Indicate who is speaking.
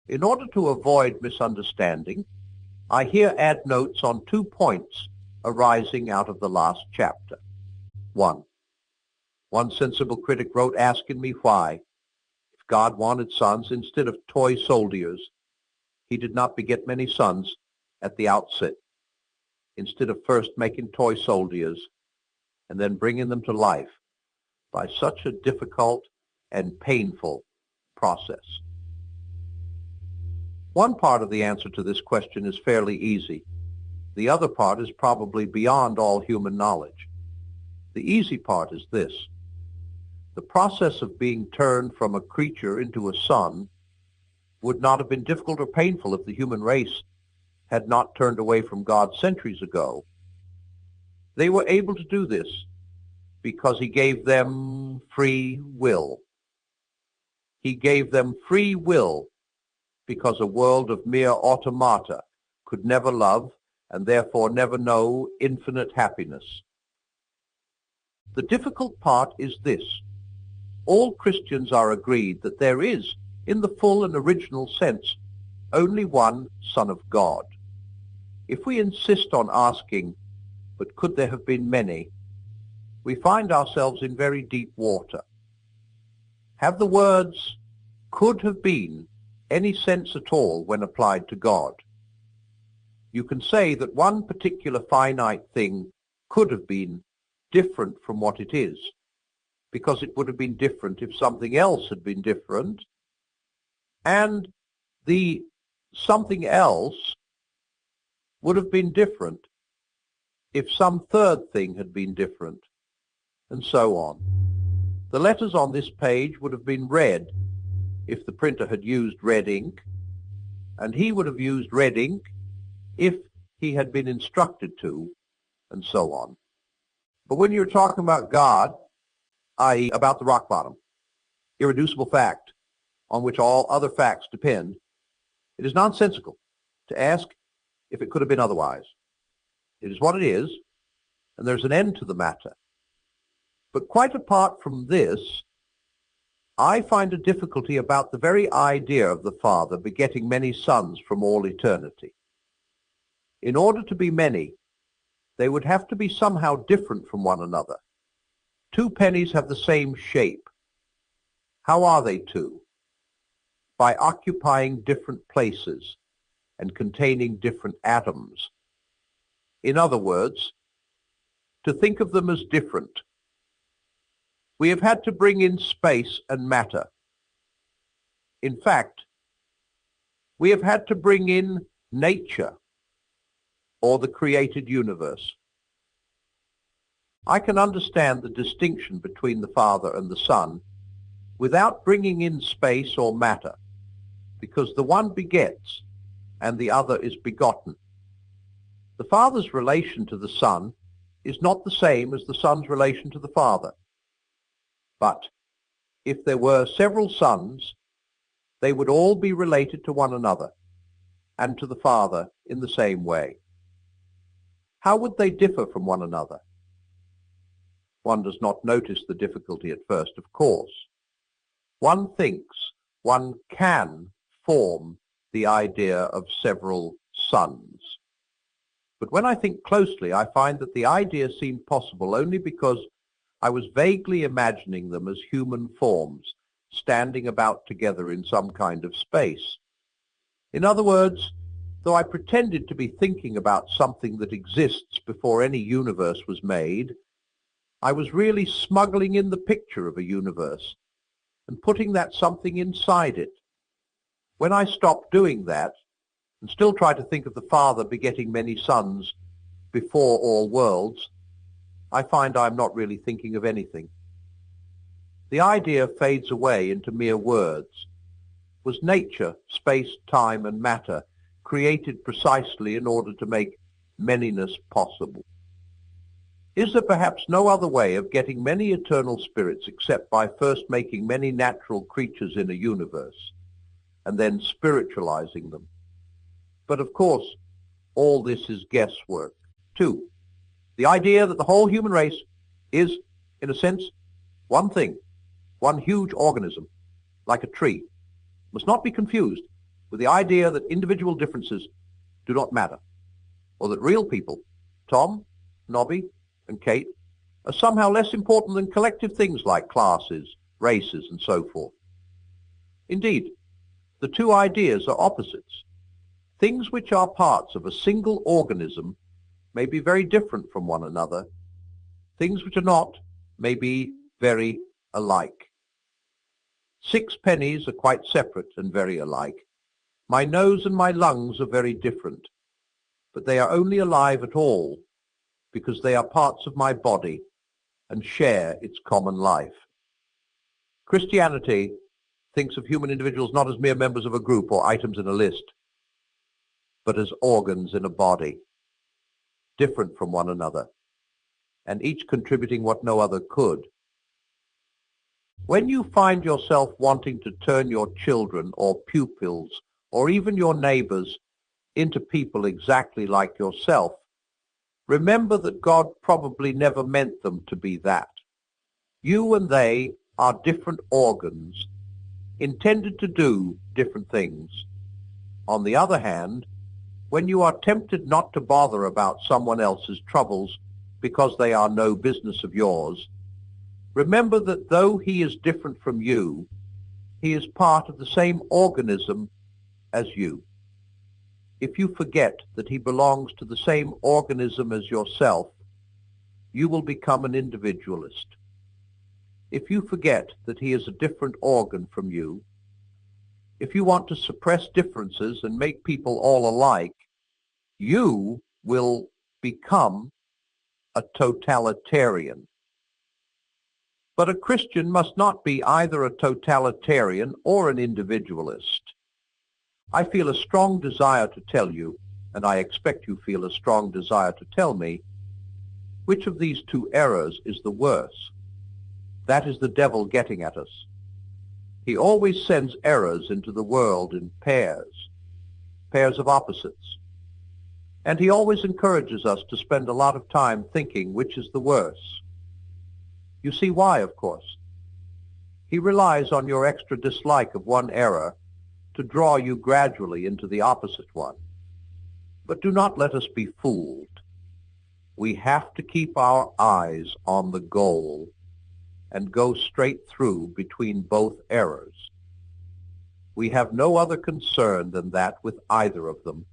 Speaker 1: In order to avoid misunderstanding, I here add notes on 2 points arising out of the last chapter. 1. One sensible critic wrote asking me why, if God wanted sons instead of toy soldiers, he did not beget many sons at the outset, instead of first making toy soldiers and then bringing them to life by such a difficult and painful process. One part of the answer to this question is fairly easy. The other part is probably beyond all human knowledge. The easy part is this. The process of being turned from a creature into a son would not have been difficult or painful if the human race had not turned away from God centuries ago. They were able to do this because he gave them free will. He gave them free will because a world of mere automata could never love and therefore never know infinite happiness. The difficult part is this. All Christians are agreed that there is, in the full and original sense, only one Son of God. If we insist on asking, but could there have been many, we find ourselves in very deep water. Have the words could have been any sense at all when applied to God? You can say that one particular finite thing could have been different from what it is, because it would have been different if something else had been different, and the something else would have been different if some third thing had been different, and so on. The letters on this page would have been red if the printer had used red ink, and he would have used red ink if he had been instructed to, and so on. But when you're talking about God, i.e. about the rock bottom, irreducible fact on which all other facts depend, it is nonsensical to ask if it could have been otherwise. It is what it is, and there's an end to the matter. But quite apart from this, I find a difficulty about the very idea of the Father begetting many sons from all eternity. In order to be many, they would have to be somehow different from one another. 2 pennies have the same shape. How are they two? By occupying different places and containing different atoms. In other words, to think of them as different, we have had to bring in space and matter. In fact, we have had to bring in nature or the created universe. I can understand the distinction between the Father and the Son without bringing in space or matter, because the one begets and the other is begotten. The Father's relation to the Son is not the same as the Son's relation to the Father. But if there were several sons, they would all be related to one another and to the Father in the same way. How would they differ from one another? One does not notice the difficulty at first, of course. One thinks one can form the idea of several sons. But when I think closely, I find that the idea seemed possible only because I was vaguely imagining them as human forms, standing about together in some kind of space. In other words, though I pretended to be thinking about something that exists before any universe was made, I was really smuggling in the picture of a universe and putting that something inside it. When I stopped doing that, and still try to think of the Father begetting many sons before all worlds, I find I'm not really thinking of anything. The idea fades away into mere words. Was nature, space, time, and matter created precisely in order to make manyness possible? Is there perhaps no other way of getting many eternal spirits except by first making many natural creatures in a universe, and then spiritualizing them? But of course, all this is guesswork. 2. The idea that the whole human race is, in a sense, one thing, one huge organism, like a tree, must not be confused with the idea that individual differences do not matter, or that real people, Tom, Nobby, and Kate, are somehow less important than collective things like classes, races, and so forth. Indeed, the two ideas are opposites. Things which are parts of a single organism may be very different from one another. Things which are not may be very alike. 6 pennies are quite separate and very alike. My nose and my lungs are very different, but they are only alive at all because they are parts of my body and share its common life. Christianity thinks of human individuals not as mere members of a group or items in a list, but as organs in a body, different from one another, and each contributing what no other could. When you find yourself wanting to turn your children or pupils or even your neighbors into people exactly like yourself, remember that God probably never meant them to be that. You and they are different organs intended to do different things. On the other hand, when you are tempted not to bother about someone else's troubles because they are no business of yours, remember that though he is different from you, he is part of the same organism as you. If you forget that he belongs to the same organism as yourself, you will become an individualist. If you forget that he is a different organ from you, if you want to suppress differences and make people all alike, you will become a totalitarian. But a Christian must not be either a totalitarian or an individualist. I feel a strong desire to tell you, and I expect you feel a strong desire to tell me, which of these two errors is the worse. That is the devil getting at us. He always sends errors into the world in pairs of opposites. And he always encourages us to spend a lot of time thinking which is the worse. You see why, of course. He relies on your extra dislike of one error to draw you gradually into the opposite one. But do not let us be fooled. We have to keep our eyes on the goal and go straight through between both errors. We have no other concern than that with either of them,